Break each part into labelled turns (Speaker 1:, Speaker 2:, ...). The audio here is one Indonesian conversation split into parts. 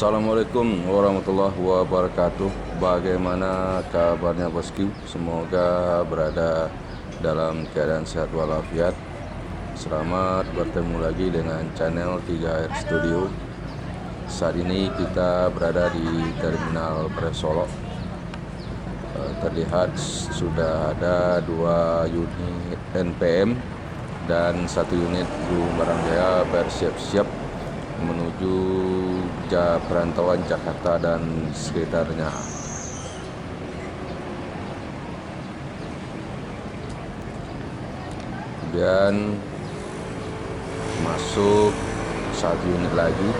Speaker 1: Assalamualaikum warahmatullahi wabarakatuh. Bagaimana kabarnya bosku? Semoga berada dalam keadaan sehat walafiat. Selamat bertemu lagi dengan channel 3R Studio. Saat ini kita berada di Terminal Presolo. Terlihat sudah ada 2 unit NPM dan 1 unit Gung Barang Jaya bersiap-siap menuju perantauan Jakarta dan sekitarnya. Kemudian masuk 1 unit lagi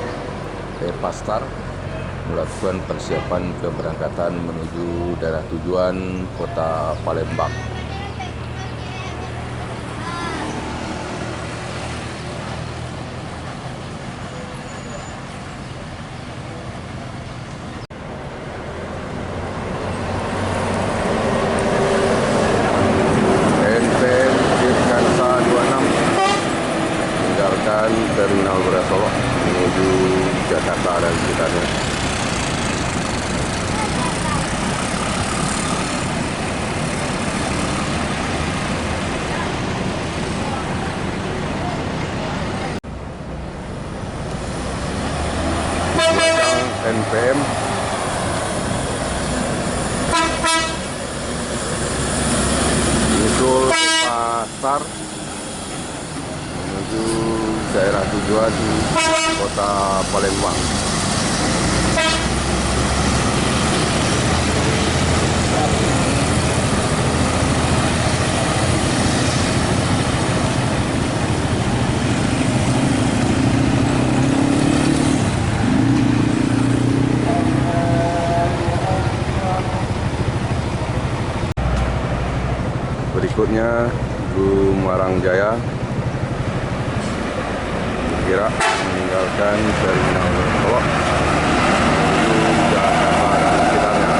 Speaker 1: Pastar melakukan persiapan keberangkatan menuju daerah tujuan kota Palembang. Terminal Presolo menuju Jakarta dan sekitarnya. NPM menyusul Pasar menuju daerah tujuan kota Palembang. Berikutnya Gung Barang Jaya kira meninggalkan Terminal Presolo menuju Jakarta dan sekitarnya.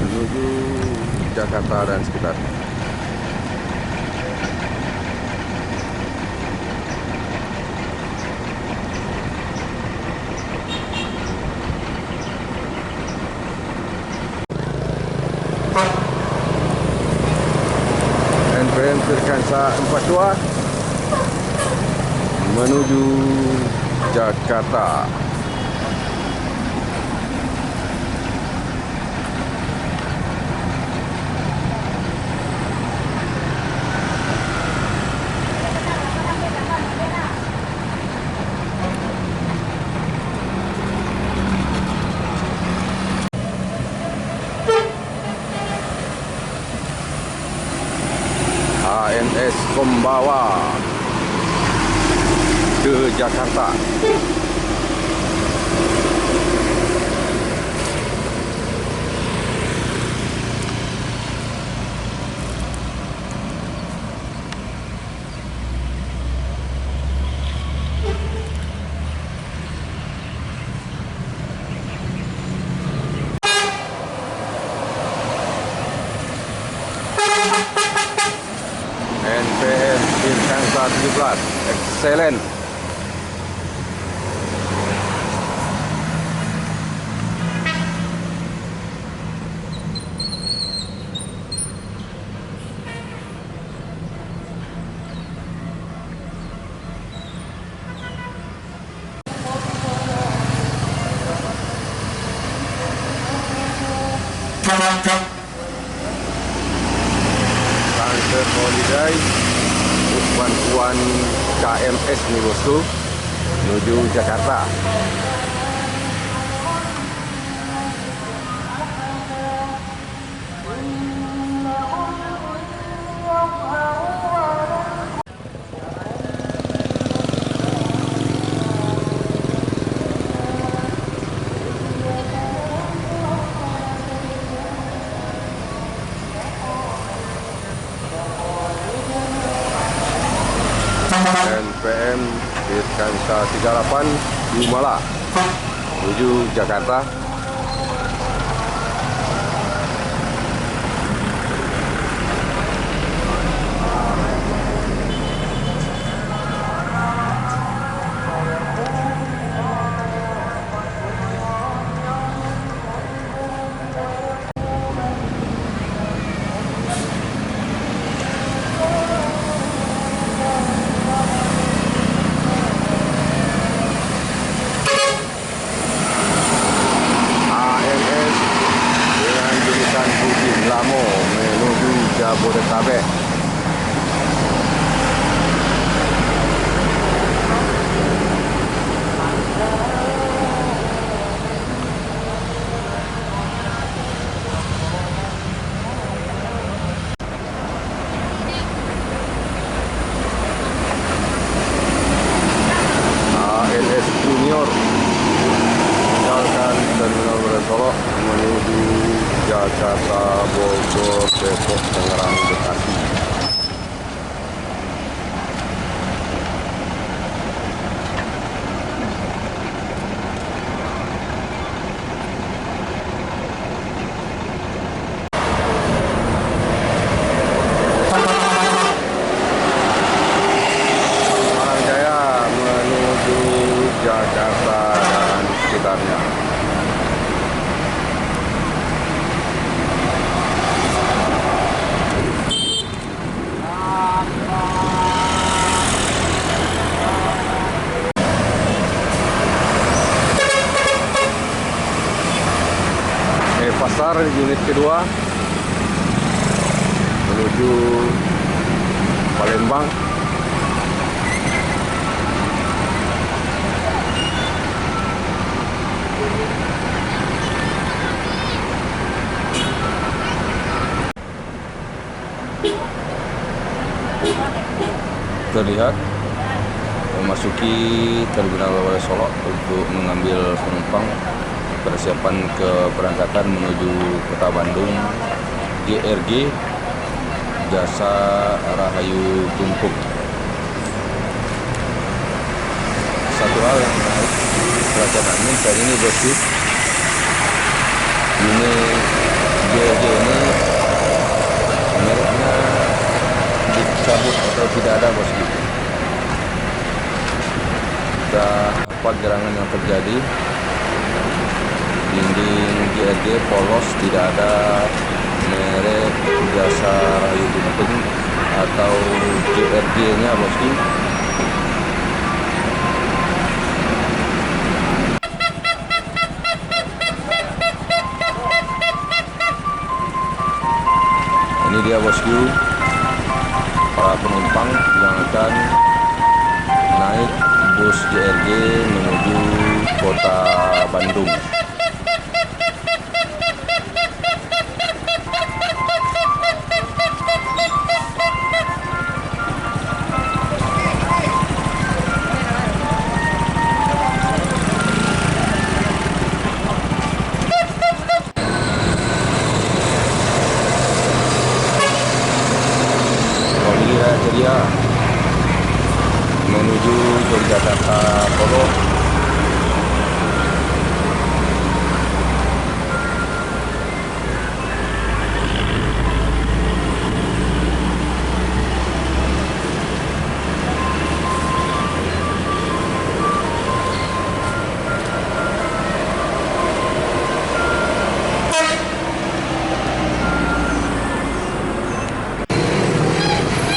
Speaker 1: Menuju Jakarta dan sekitarnya. NPM Firkansa 42 menuju Jakarta. ANS Kombawa ke Jakarta. NPM Firkansa 17 excellent. Transfer Holiday bantuan KMS nih bosku menuju Jakarta. NPM Dirkansa 38 Gumala menuju Jakarta. Lamo menuju Jabodetabek. ALS Junior meninggalkan Terminal Beratolok menuju Jakarta, Bogor, Depok, Tangerang, Bekasi. Semarang Jaya menuju Jakarta dan sekitarnya. Pasar unit kedua menuju Palembang. Terlihat memasuki Terminal Solok untuk mengambil penumpang. Persiapan keberangkatan menuju Kota Bandung. GRG Jasa Rahayu Tumpuk. Satu hal yang menarik perhatian admin saat ini bosku, ini GRG ini mereknya dicabut atau tidak ada bosku. Kita apa gerangan yang terjadi. Dinding GRG polos, tidak ada merek Jasa Rahayu Tumpuk atau GRG nya bosku. Ini dia bosku, para penumpang yang akan naik bus GRG menuju Kota Bandung. Ceria menuju Yogyakarta Solo.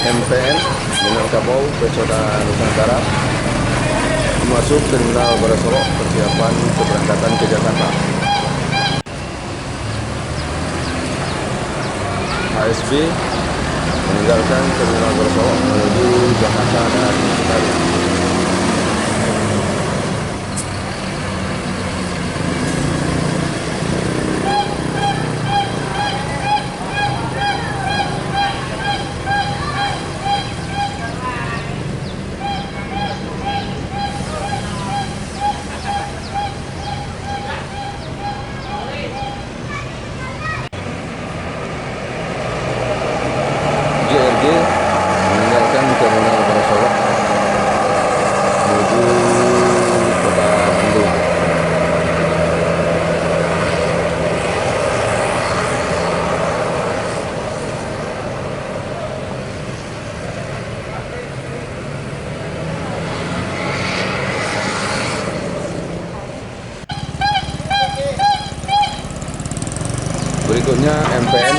Speaker 1: MPN Minangkabau Pesona Nusantara masuk Terminal Beratolok, persiapan keberangkatan ke Jakarta. ASB meninggalkan Terminal Beratolok menuju Jakarta dan sekitarnya. GRG meninggalkan Terminal Beratolok Selanjutnya MPN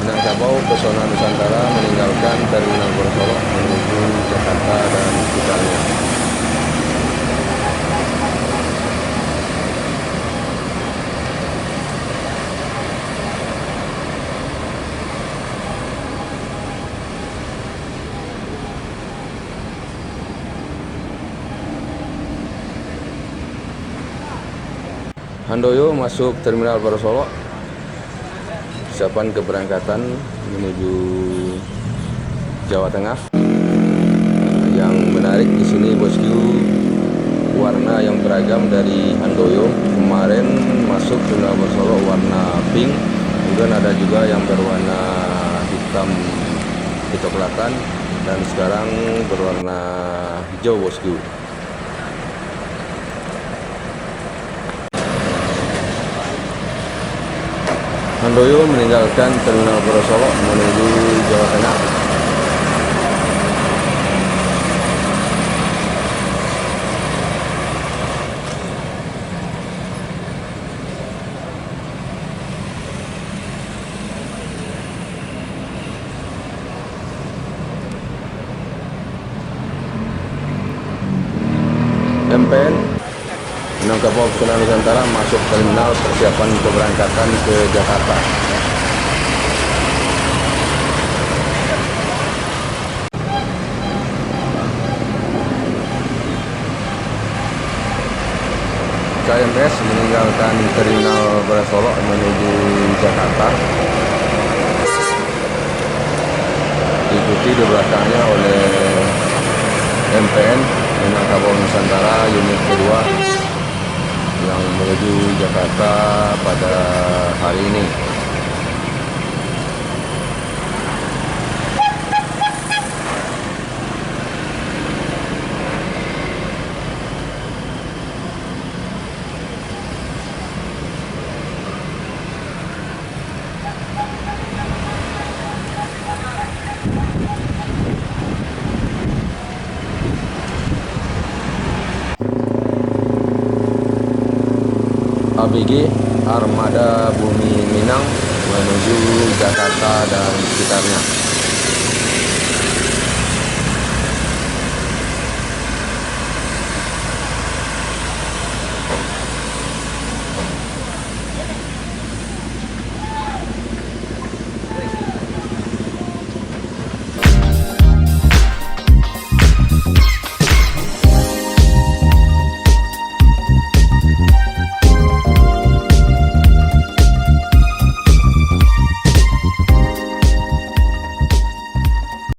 Speaker 1: Minangkabau Pesona Nusantara meninggalkan Terminal Borosolok menuju Jakarta dan sekitarnya. Handoyo masuk Terminal Borosolok, persiapan keberangkatan menuju Jawa Tengah. Yang menarik di sini bosku, warna yang beragam dari Handoyo. Kemarin masuk Terminal Borosolok warna pink, kemudian ada juga yang berwarna hitam kecoklatan, dan sekarang berwarna hijau bosku. Handoyo meninggalkan Terminal Borosolok menuju Jawa Tengah. MPN Minangkabau Pesona Nusantara masuk terminal, persiapan keberangkatan ke Jakarta. KMS meninggalkan Terminal Borosolok menuju Jakarta, diikuti di belakangnya oleh MPN Minangkabau Nusantara unit kedua yang menuju Jakarta pada hari ini. ABG Armada Bumi Minang menuju Jakarta dan sekitarnya.